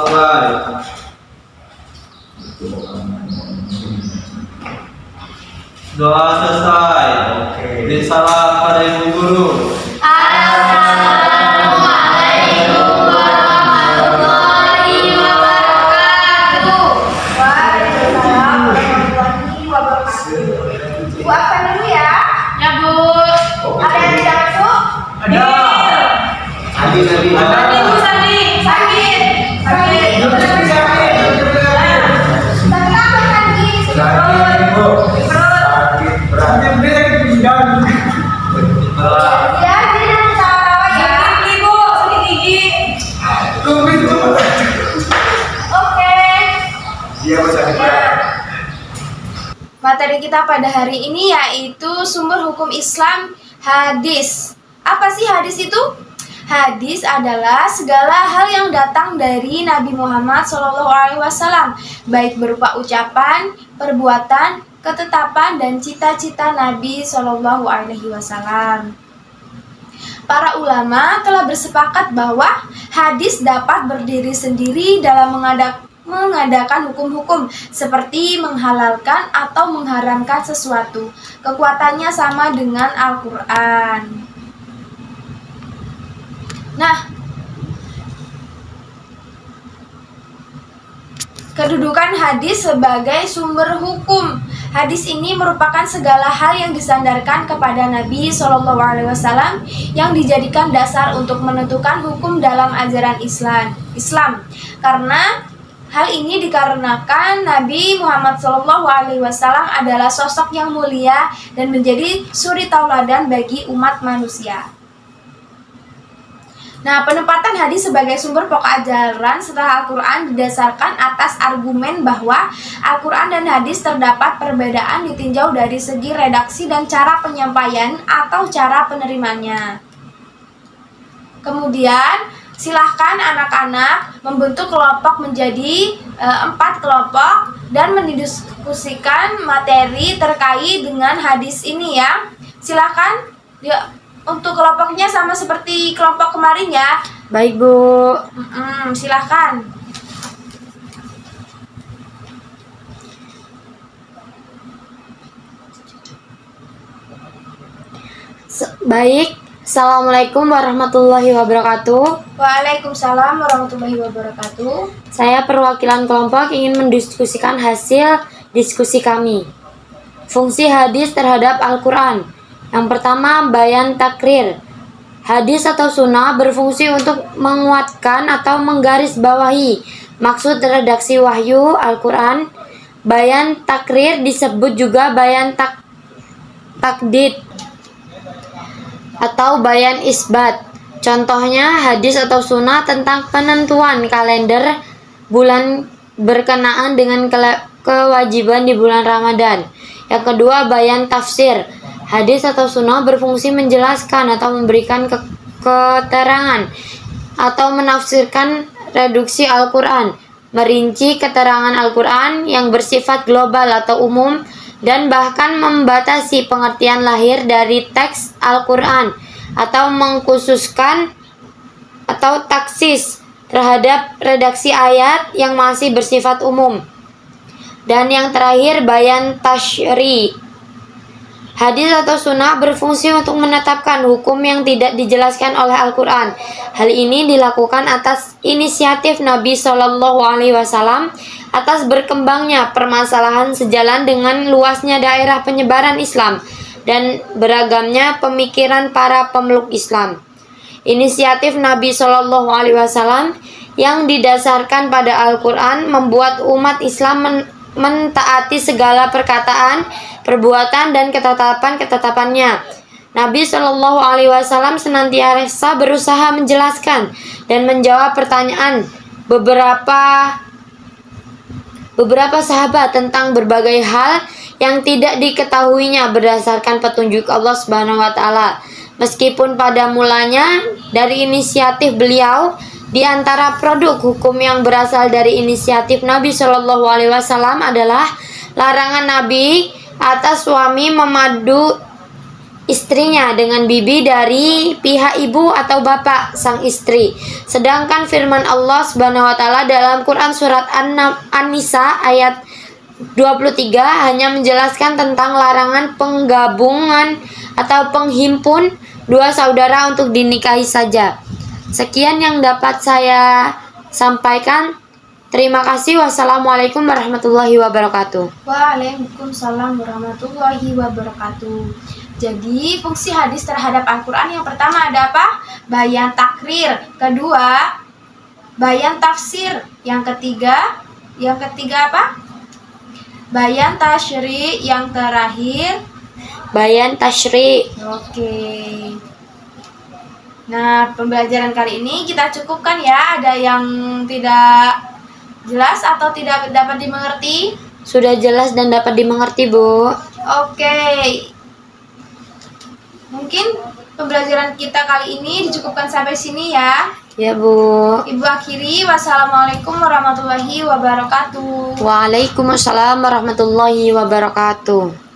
selesai. Doa selesai. Beri salam pada ibu guru. Assalamualaikum warahmatullahi wabarakatuh. Waalaikumsalam warahmatullahi wabarakatuh. Bu apa dulu ya? Ya Bu. Ada yang tidak masuk? Ada. Sandi. Sandi Bu, Sandi. Sakit. Sakit. Tapi apa tadi? Sakit, Bu. Sakit berat. Ya, jadi jangan salah ya. Sakit gigi Bu, sakit gigi. Oke. Dia sakit berat. Materi kita pada hari ini yaitu sumber hukum Islam hadis. Apa sih hadis itu? Hadis adalah segala hal yang datang dari Nabi Muhammad SAW, baik berupa ucapan, perbuatan, ketetapan, dan cita-cita Nabi SAW. Para ulama telah bersepakat bahwa hadis dapat berdiri sendiri dalam mengadakan hukum-hukum seperti menghalalkan atau mengharamkan sesuatu. Kekuatannya sama dengan Al-Quran. Nah, kedudukan hadis sebagai sumber hukum. Hadis ini merupakan segala hal yang disandarkan kepada Nabi SAW yang dijadikan dasar untuk menentukan hukum dalam ajaran Islam. Karena hal ini dikarenakan Nabi Muhammad SAW adalah sosok yang mulia dan menjadi suri tauladan bagi umat manusia. Nah, penempatan hadis sebagai sumber pokok ajaran setelah Al-Quran didasarkan atas argumen bahwa Al-Quran dan hadis terdapat perbedaan ditinjau dari segi redaksi dan cara penyampaian atau cara penerimanya. Kemudian, silahkan anak-anak membentuk kelompok menjadi 4 kelompok dan mendiskusikan materi terkait dengan hadis ini ya. Silahkan untuk kelompoknya sama seperti kelompok kemarin ya. Baik Bu. Silahkan. Baik. Assalamualaikum warahmatullahi wabarakatuh. Waalaikumsalam warahmatullahi wabarakatuh. Saya perwakilan kelompok ingin mendiskusikan hasil diskusi kami. Fungsi hadis terhadap Al-Quran. Yang pertama, bayan takrir. Hadis atau sunnah berfungsi untuk menguatkan atau menggarisbawahi maksud redaksi wahyu Al-Quran. Bayan takrir disebut juga bayan takdid atau bayan isbat. Contohnya hadis atau sunnah tentang penentuan kalender bulan berkenaan dengan kewajiban di bulan Ramadan. Yang kedua, bayan tafsir. Hadis atau sunnah berfungsi menjelaskan atau memberikan keterangan atau menafsirkan reduksi Al-Quran, merinci keterangan Al-Quran yang bersifat global atau umum, dan bahkan membatasi pengertian lahir dari teks Al-Quran, atau mengkhususkan atau taksis terhadap redaksi ayat yang masih bersifat umum. Dan yang terakhir, bayan tasyri. Hadis atau sunnah berfungsi untuk menetapkan hukum yang tidak dijelaskan oleh Al-Quran. Hal ini dilakukan atas inisiatif Nabi SAW atas berkembangnya permasalahan sejalan dengan luasnya daerah penyebaran Islam dan beragamnya pemikiran para pemeluk Islam. Inisiatif Nabi SAW yang didasarkan pada Al-Quran membuat umat Islam mentaati segala perkataan, perbuatan, dan ketetapan-ketetapannya. Nabi SAW senantiasa berusaha menjelaskan dan menjawab pertanyaan beberapa sahabat tentang berbagai hal yang tidak diketahuinya berdasarkan petunjuk Allah Subhanahu wa Ta'ala. Meskipun pada mulanya dari inisiatif beliau, di antara produk hukum yang berasal dari inisiatif Nabi Shallallahu Alaihi Wasallam adalah larangan Nabi atas suami istrinya dengan bibi dari pihak ibu atau bapak sang istri. Sedangkan firman Allah Subhanahu wa taala dalam Quran surat An-Nisa ayat 23 hanya menjelaskan tentang larangan penggabungan atau penghimpun dua saudara untuk dinikahi saja. Sekian yang dapat saya sampaikan. Terima kasih. Wassalamualaikum warahmatullahi wabarakatuh. Waalaikumsalam warahmatullahi wabarakatuh. Jadi fungsi hadis terhadap Al-Quran yang pertama ada apa? Bayan takrir. Kedua, bayan tafsir. Yang ketiga apa? Bayan tasyri. Yang terakhir Bayan tasyri. oke. Nah, pembelajaran kali ini kita cukupkan ya. Ada yang tidak jelas atau tidak dapat dimengerti? Sudah jelas dan dapat dimengerti, Bu. Oke. Mungkin pembelajaran kita kali ini dicukupkan sampai sini ya. Ya, Bu. Ibu akhiri. Wassalamualaikum warahmatullahi wabarakatuh. Waalaikumsalam warahmatullahi wabarakatuh.